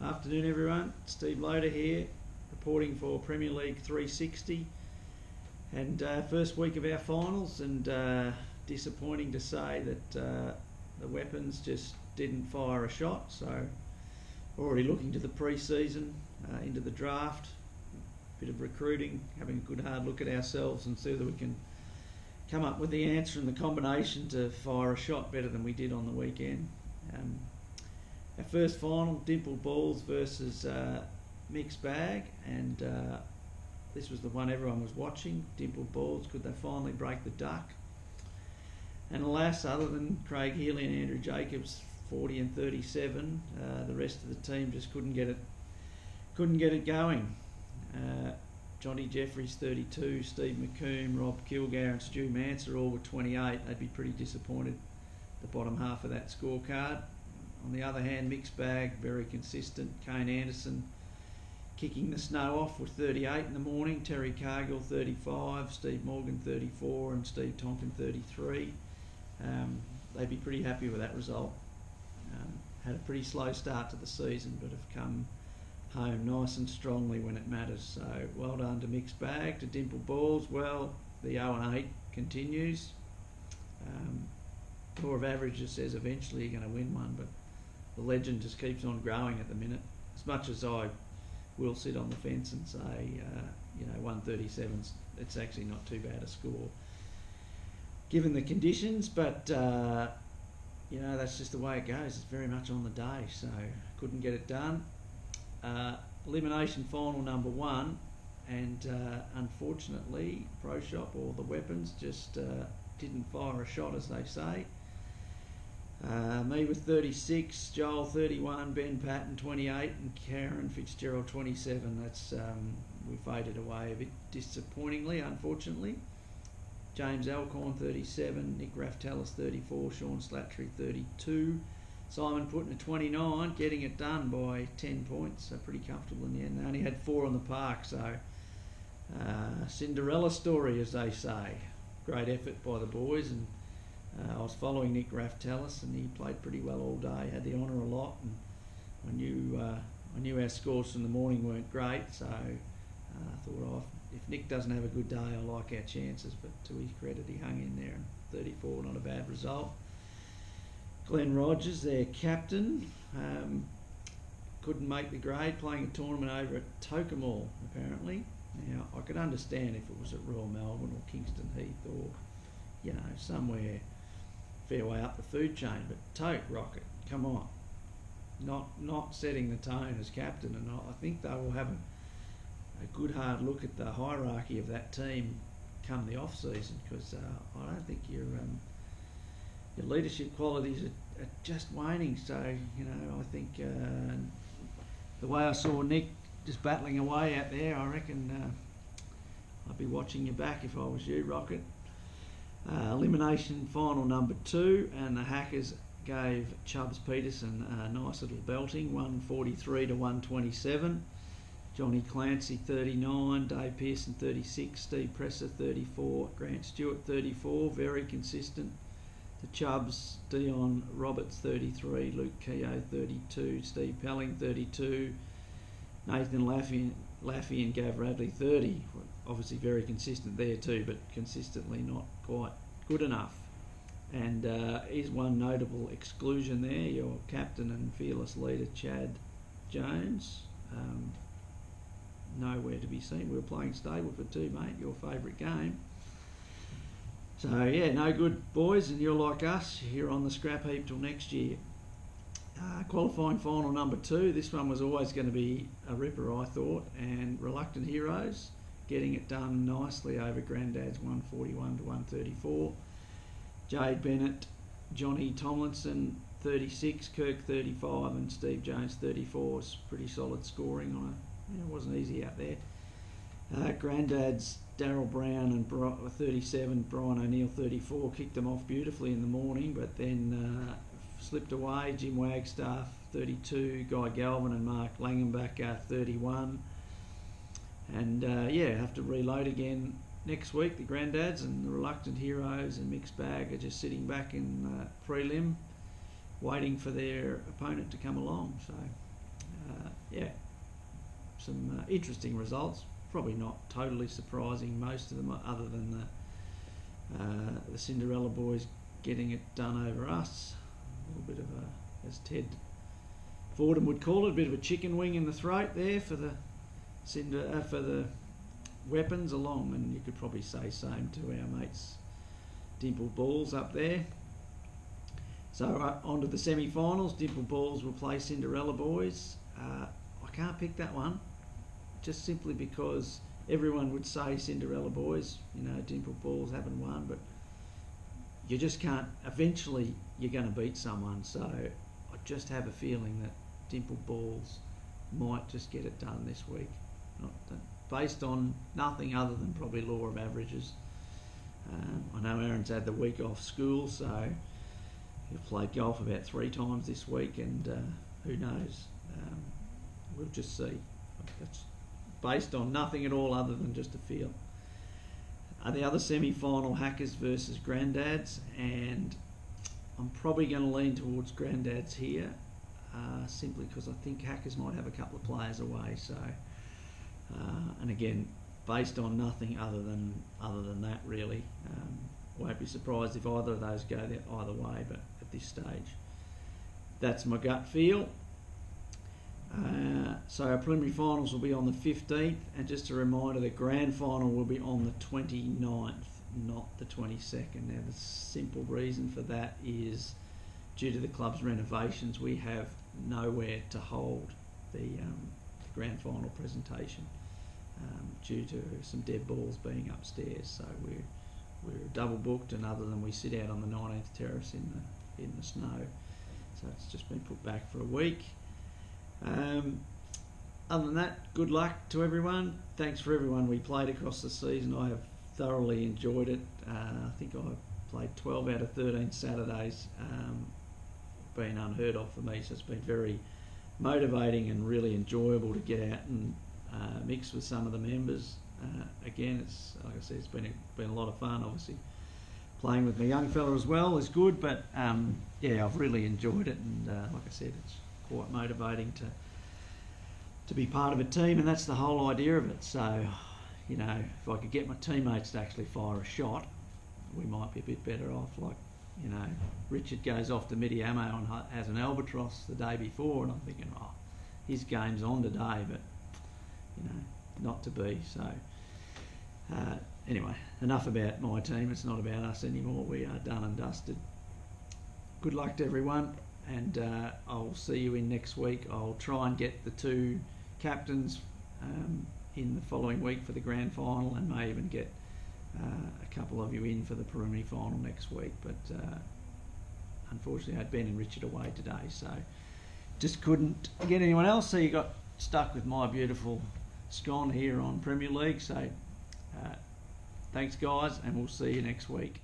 Afternoon everyone, Steve Loader here, reporting for Premier League 360 and first week of our finals, and disappointing to say that the weapons just didn't fire a shot. So already looking to the pre-season, into the draft, bit of recruiting, having a good hard look at ourselves and see whether we can come up with the answer and the combination to fire a shot better than we did on the weekend. Our first final, Dimpled Balls versus Mixed Bag, and this was the one everyone was watching. Dimpled Balls, could they finally break the duck? And alas, other than Craig Healy and Andrew Jacobs, 40 and 37, the rest of the team just couldn't get it going. Johnny Jeffries 32, Steve McComb, Rob Kilgour and Stu Manser all were 28. They'd be pretty disappointed the bottom half of that scorecard. On the other hand, Mixed Bag, very consistent. Kane Anderson kicking the snow off with 38 in the morning. Terry Cargill 35, Steve Morgan 34 and Steve Tonkin 33. They'd be pretty happy with that result. Had a pretty slow start to the season, but have come home nice and strongly when it matters. So well done to Mixed Bag. To Dimpled Balls, well, the 0-8 continues. Law of averages says eventually you're going to win one, but the legend just keeps on growing at the minute. As much as I will sit on the fence and say, 137, it's actually not too bad a score given the conditions, but that's just the way it goes. It's very much on the day, so couldn't get it done. Elimination final number 1, and unfortunately Pro Shop, or the weapons, just didn't fire a shot, as they say. Me with 36, Joel 31, Ben Patton 28 and Karen Fitzgerald 27. That's we faded away a bit disappointingly, unfortunately. James Alcorn 37, Nick Raftelis 34, Sean Slattery 32, Simon Putner 29, getting it done by 10 points, so pretty comfortable in the end. They only had 4 on the park, so Cinderella story, as they say. Great effort by the boys, and I was following Nick Raftelis, and he played pretty well all day, had the honour a lot, and I knew our scores from the morning weren't great, so I thought, if Nick doesn't have a good day, I like our chances, but to his credit, he hung in there, and 34, not a bad result. Glenn Rogers, their captain, couldn't make the grade, playing a tournament over at Tokemall, apparently. Now, I could understand if it was at Royal Melbourne or Kingston Heath or, somewhere fair way up the food chain, but Toke Rocket, come on. Not setting the tone as captain, and I think they will have a good hard look at the hierarchy of that team come the off-season, because I don't think your leadership qualities are just waning. So, I think the way I saw Nick just battling away out there, I reckon I'd be watching your back if I was you, Rocket. Elimination final number 2, and the Hackers gave Chubs Peterson a nice little belting, 143 to 127. Johnny Clancy 39, Dave Pearson 36, Steve Presser 34, Grant Stewart 34, very consistent. The Chubs, Dion Roberts 33, Luke Keogh 32, Steve Pelling 32, Nathan Laffey and Gav Radley 30. Obviously very consistent there too, but consistently not quite good enough. And here's one notable exclusion there, your captain and fearless leader Chad Jones. Nowhere to be seen. We were playing Stableford too, mate, your favourite game. So yeah, no good, boys, and you're like us, you're on the scrap heap till next year. Qualifying final number 2, this one was always going to be a ripper, I thought, and Reluctant Heroes getting it done nicely over Granddads 141 to 134. Jade Bennett, Johnny Tomlinson 36, Kirk 35 and Steve Jones 34. It's pretty solid scoring on it wasn't easy out there. Granddads, Daryl Brown and 37, Brian O'Neill 34, kicked them off beautifully in the morning, but then slipped away. Jim Wagstaff 32, Guy Galvin and Mark Langenbacher 31. And have to reload again next week. The Granddads and the Reluctant Heroes and Mixed Bag are just sitting back in prelim, waiting for their opponent to come along. So yeah, some interesting results. Probably not totally surprising, most of them, other than the Cinderella Boys getting it done over us. A little bit of a, as Ted Fordham would call it, a bit of a chicken wing in the throat there for the for the weapons along, and you could probably say same to our mates Dimpled Balls up there. So on to the semi-finals. Dimpled Balls will play Cinderella Boys. I can't pick that one, just simply because everyone would say Cinderella Boys. You know, Dimpled Balls haven't won, but you just can't. Eventually, you're going to beat someone. So I just have a feeling that Dimpled Balls might just get it done this week, based on nothing other than probably law of averages. I know Aaron's had the week off school, so he'll play golf about 3 times this week, and who knows? We'll just see. That's based on nothing at all other than just a feel. The other semi-final, Hackers versus Granddads, and I'm probably going to lean towards Granddads here, simply because I think Hackers might have a couple of players away. So, and again, based on nothing other than that, really. Won't be surprised if either of those go either way, but at this stage, that's my gut feel. So our preliminary finals will be on the 15th, and just a reminder, the grand final will be on the 29th, not the 22nd. Now, the simple reason for that is due to the club's renovations, we have nowhere to hold the grand final presentation due to some dead balls being upstairs. So we're double booked, and other than we sit out on the 19th terrace in the snow, so it's just been put back for a week. Other than that, good luck to everyone. Thanks for everyone we played across the season. I have thoroughly enjoyed it. I think I played 12 out of 13 Saturdays. Been unheard of for me, so it's been very motivating and really enjoyable to get out and mix with some of the members. Again, it's like I said, it's been a lot of fun. Obviously, playing with my young fella as well is good, but yeah, I've really enjoyed it, and like I said, it's quite motivating to be part of a team, and that's the whole idea of it. So, you know, if I could get my teammates to actually fire a shot, we might be a bit better off. Like, you know, Richard goes off to Midiamo and has an albatross the day before, and I'm thinking, oh, his game's on today, but, you know, not to be. So, anyway, enough about my team. It's not about us anymore. We are done and dusted. Good luck to everyone, and I'll see you in next week. I'll try and get the 2 captains in the following week for the grand final, and may even get a couple of you in for the preliminary final next week. But unfortunately, I had Ben and Richard away today, so just couldn't get anyone else. So you got stuck with my beautiful scone here on Premier League. So thanks, guys, and we'll see you next week.